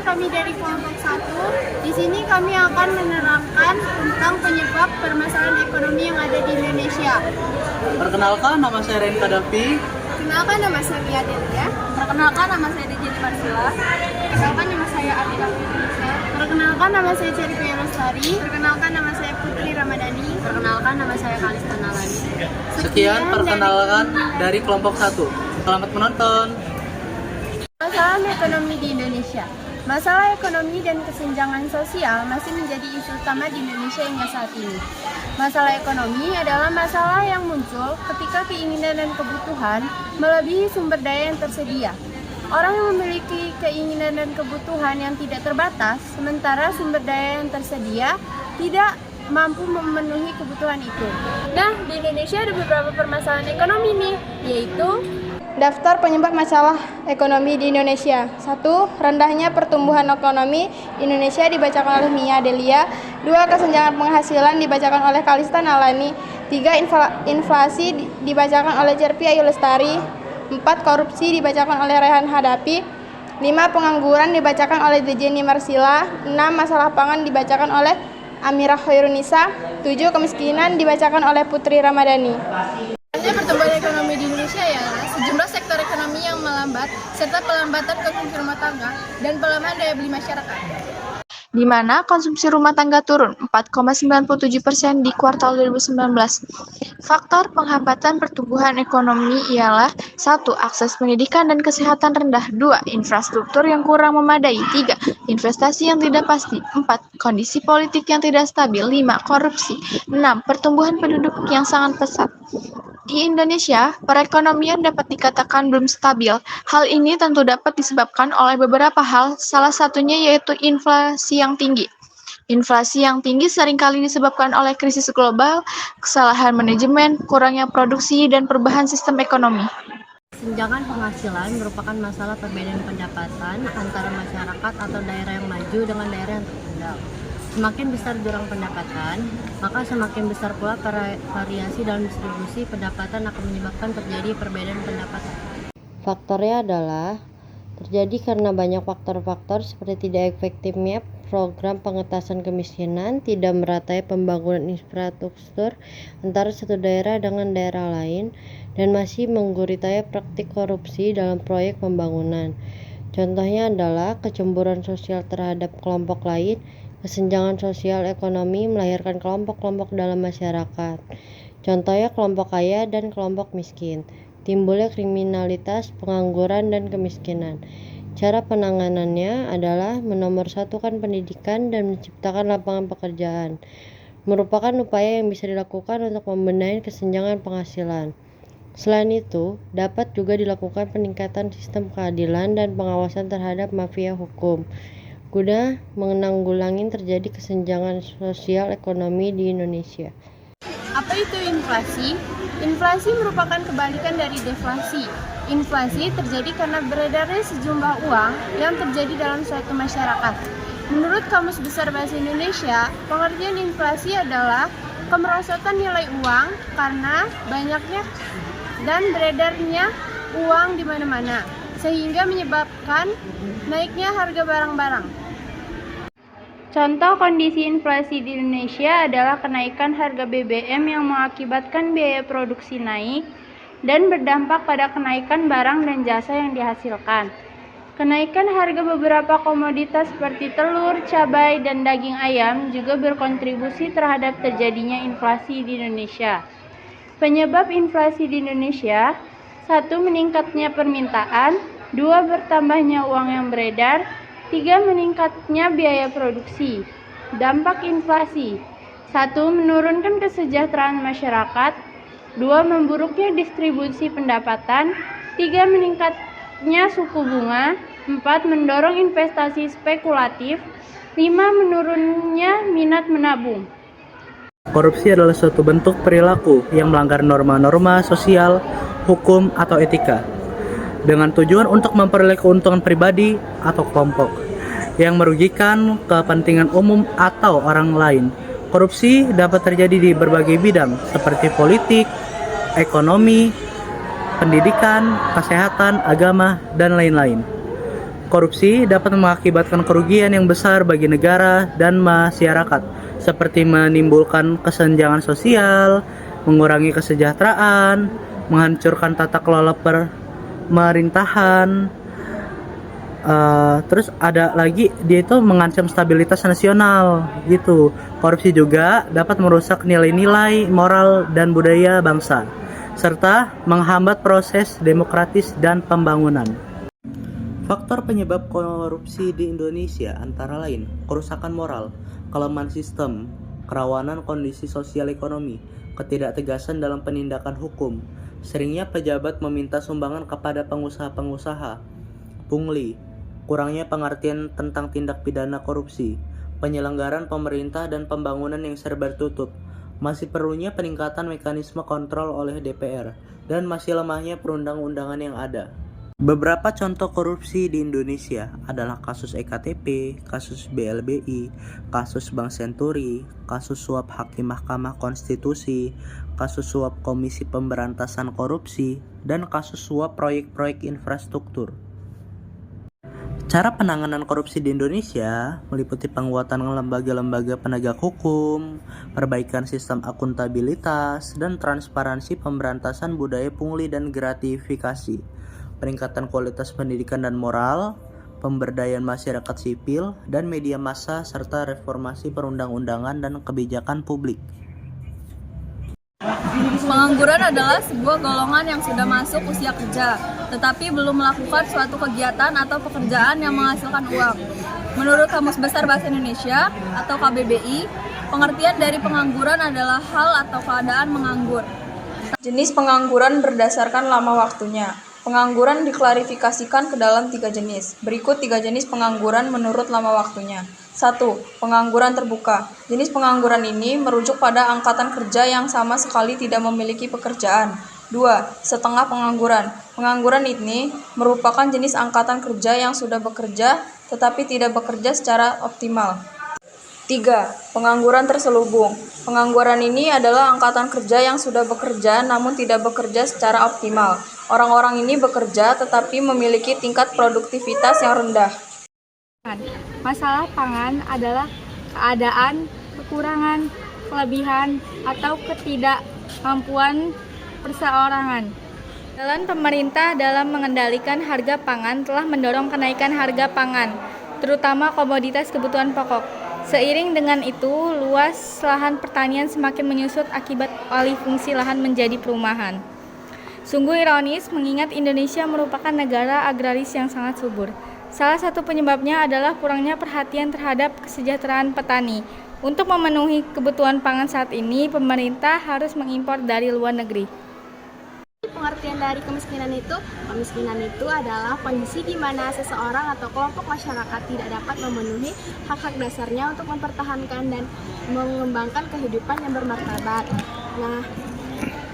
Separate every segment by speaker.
Speaker 1: kami dari kelompok 1. Di sini kami akan menerangkan tentang penyebab permasalahan ekonomi yang ada di Indonesia.
Speaker 2: Perkenalkan, nama saya Ren Kadafi.
Speaker 1: Perkenalkan, nama saya Mia Delia.
Speaker 3: Perkenalkan, nama saya Dejeni Marsila.
Speaker 1: Perkenalkan, nama saya Adila Fitrisa. Perkenalkan, nama saya Cerita Lestari. Perkenalkan, nama saya Putri Ramadhani.
Speaker 3: Perkenalkan, nama saya Kalista Nalani.
Speaker 2: Sekian perkenalan dari kelompok 1. Selamat menonton.
Speaker 1: Masalah ekonomi di Indonesia. Masalah ekonomi dan kesenjangan sosial masih menjadi isu utama di Indonesia hingga saat ini. Masalah ekonomi adalah masalah yang muncul ketika keinginan dan kebutuhan melebihi sumber daya yang tersedia. Orang yang memiliki keinginan dan kebutuhan yang tidak terbatas, sementara sumber daya yang tersedia tidak mampu memenuhi kebutuhan itu. Nah, di Indonesia ada beberapa permasalahan ekonomi nih, yaitu daftar penyebab masalah ekonomi di Indonesia. 1. Rendahnya pertumbuhan ekonomi Indonesia dibacakan oleh Mia Delia. 2. Kesenjangan penghasilan dibacakan oleh Kalista Nalani. 3. Inflasi dibacakan oleh Cerpi Ayu Lestari. 4. Korupsi dibacakan oleh Rehan Hadapi. 5. Pengangguran dibacakan oleh Dejeni Marsila. 6. Masalah pangan dibacakan oleh Amirah Khairunisa. 7. Kemiskinan dibacakan oleh Putri Ramadhani. Pertumbuhan ekonomi di Indonesia ya sejumlah sektor ekonomi yang melambat serta pelambatan konsumsi rumah tangga dan pelemahan daya beli masyarakat. Di mana konsumsi rumah tangga turun 4,97% di kuartal 2019. Faktor penghambatan pertumbuhan ekonomi ialah 1. Akses pendidikan dan kesehatan rendah. 2. Infrastruktur yang kurang memadai. 3. Investasi yang tidak pasti. 4. Kondisi politik yang tidak stabil. 5. Korupsi. 6. Pertumbuhan penduduk yang sangat pesat. Di Indonesia, perekonomian dapat dikatakan belum stabil. Hal ini tentu dapat disebabkan oleh beberapa hal, salah satunya yaitu inflasi yang tinggi. Inflasi yang tinggi seringkali disebabkan oleh krisis global, kesalahan manajemen, kurangnya produksi, dan perubahan sistem ekonomi.
Speaker 3: Kesenjangan penghasilan merupakan masalah perbedaan pendapatan antara masyarakat atau daerah yang maju dengan daerah yang tertinggal. Semakin besar jurang pendapatan, maka semakin besar pula variasi dalam distribusi pendapatan akan menyebabkan terjadi perbedaan pendapatan. Faktornya adalah terjadi karena banyak faktor-faktor seperti tidak efektifnya program pengentasan kemiskinan, tidak meratanya pembangunan infrastruktur antara satu daerah dengan daerah lain, dan masih mengguritanya praktik korupsi dalam proyek pembangunan. Contohnya adalah kecemburuan sosial terhadap kelompok lain. Kesenjangan sosial ekonomi melahirkan kelompok-kelompok dalam masyarakat. Contohnya kelompok kaya dan kelompok miskin. Timbulnya kriminalitas, pengangguran, dan kemiskinan. Cara penanganannya adalah menomorsatukan pendidikan dan menciptakan lapangan pekerjaan. Merupakan upaya yang bisa dilakukan untuk membenahi kesenjangan penghasilan. Selain itu, dapat juga dilakukan peningkatan sistem keadilan dan pengawasan terhadap mafia hukum, guna menanggulangi terjadi kesenjangan sosial ekonomi di Indonesia.
Speaker 1: Apa itu inflasi? Inflasi merupakan kebalikan dari deflasi. Inflasi terjadi karena beredarnya sejumlah uang yang terjadi dalam suatu masyarakat. Menurut Kamus Besar Bahasa Indonesia, pengertian inflasi adalah kemerosotan nilai uang karena banyaknya dan beredarnya uang di mana-mana, sehingga menyebabkan naiknya harga barang-barang. Contoh kondisi inflasi di Indonesia adalah kenaikan harga BBM yang mengakibatkan biaya produksi naik dan berdampak pada kenaikan barang dan jasa yang dihasilkan. Kenaikan harga beberapa komoditas seperti telur, cabai, dan daging ayam juga berkontribusi terhadap terjadinya inflasi di Indonesia. Penyebab inflasi di Indonesia: 1. Meningkatnya permintaan. 2. Bertambahnya uang yang beredar. 3. Meningkatnya biaya produksi. Dampak inflasi: 1. Menurunkan kesejahteraan masyarakat. 2. Memburuknya distribusi pendapatan. 3. Meningkatnya suku bunga. 4. Mendorong investasi spekulatif. 5. Menurunnya minat menabung.
Speaker 2: Korupsi adalah suatu bentuk perilaku yang melanggar norma-norma sosial, hukum, atau etika, dengan tujuan untuk memperoleh keuntungan pribadi atau kelompok yang merugikan kepentingan umum atau orang lain. Korupsi dapat terjadi di berbagai bidang seperti politik, ekonomi, pendidikan, kesehatan, agama, dan lain-lain. Korupsi dapat mengakibatkan kerugian yang besar bagi negara dan masyarakat, seperti menimbulkan kesenjangan sosial, mengurangi kesejahteraan, menghancurkan tata kelola pemerintahan. Terus ada lagi, dia itu mengancam stabilitas nasional gitu. Korupsi juga dapat merusak nilai-nilai moral dan budaya bangsa, serta menghambat proses demokratis dan pembangunan. Faktor penyebab korupsi di Indonesia antara lain kerusakan moral, kelemahan sistem, kerawanan kondisi sosial ekonomi, ketidaktegasan dalam penindakan hukum, seringnya pejabat meminta sumbangan kepada pengusaha-pengusaha, pungli, kurangnya pengertian tentang tindak pidana korupsi, penyelenggaraan pemerintah dan pembangunan yang serba tertutup, masih perlunya peningkatan mekanisme kontrol oleh DPR, dan masih lemahnya perundang-undangan yang ada. Beberapa contoh korupsi di Indonesia adalah kasus EKTP, kasus BLBI, kasus Bank Senturi, kasus suap Hakim Mahkamah Konstitusi, kasus suap Komisi Pemberantasan Korupsi, dan kasus suap proyek-proyek infrastruktur. Cara penanganan korupsi di Indonesia meliputi penguatan lembaga-lembaga penegak hukum, perbaikan sistem akuntabilitas, dan transparansi pemberantasan budaya pungli dan gratifikasi, peningkatan kualitas pendidikan dan moral, pemberdayaan masyarakat sipil dan media massa, serta reformasi perundang-undangan dan kebijakan publik.
Speaker 4: Pengangguran adalah sebuah golongan yang sudah masuk usia kerja, tetapi belum melakukan suatu kegiatan atau pekerjaan yang menghasilkan uang. Menurut Kamus Besar Bahasa Indonesia atau KBBI, pengertian dari pengangguran adalah hal atau keadaan menganggur. Jenis pengangguran berdasarkan lama waktunya. Pengangguran diklarifikasikan ke dalam 3 jenis. Berikut 3 jenis pengangguran menurut lama waktunya. 1. Pengangguran terbuka. Jenis pengangguran ini merujuk pada angkatan kerja yang sama sekali tidak memiliki pekerjaan. 2. Setengah pengangguran. Pengangguran ini merupakan jenis angkatan kerja yang sudah bekerja tetapi tidak bekerja secara optimal. 3. Pengangguran terselubung. Pengangguran ini adalah angkatan kerja yang sudah bekerja namun tidak bekerja secara optimal. Orang-orang ini bekerja tetapi memiliki tingkat produktivitas yang rendah.
Speaker 1: Masalah pangan adalah keadaan, kekurangan, kelebihan, atau ketidakmampuan perseorangan. Jalan pemerintah dalam mengendalikan harga pangan telah mendorong kenaikan harga pangan, terutama komoditas kebutuhan pokok. Seiring dengan itu, luas lahan pertanian semakin menyusut akibat alih fungsi lahan menjadi perumahan. Sungguh ironis mengingat Indonesia merupakan negara agraris yang sangat subur. Salah satu penyebabnya adalah kurangnya perhatian terhadap kesejahteraan petani. Untuk memenuhi kebutuhan pangan saat ini, pemerintah harus mengimpor dari luar negeri. Pengertian dari kemiskinan itu adalah kondisi di mana seseorang atau kelompok masyarakat tidak dapat memenuhi hak-hak dasarnya untuk mempertahankan dan mengembangkan kehidupan yang bermartabat. Nah,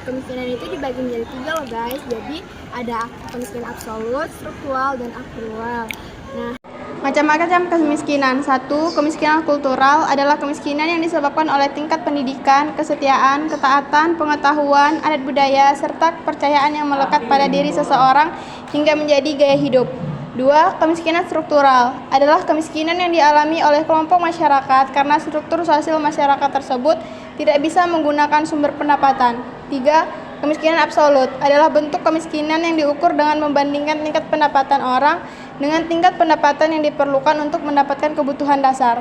Speaker 1: kemiskinan itu dibagi menjadi 3 loh guys. Jadi ada kemiskinan absolut, struktural, dan aktual. Nah, macam-macam kemiskinan. 1. Kemiskinan kultural adalah kemiskinan yang disebabkan oleh tingkat pendidikan, kesetiaan, ketaatan, pengetahuan, adat budaya, serta kepercayaan yang melekat pada diri seseorang hingga menjadi gaya hidup. 2. Kemiskinan struktural adalah kemiskinan yang dialami oleh kelompok masyarakat karena struktur sosial masyarakat tersebut tidak bisa menggunakan sumber pendapatan. 3. Kemiskinan absolut adalah bentuk kemiskinan yang diukur dengan membandingkan tingkat pendapatan orang dengan tingkat pendapatan yang diperlukan untuk mendapatkan kebutuhan dasar.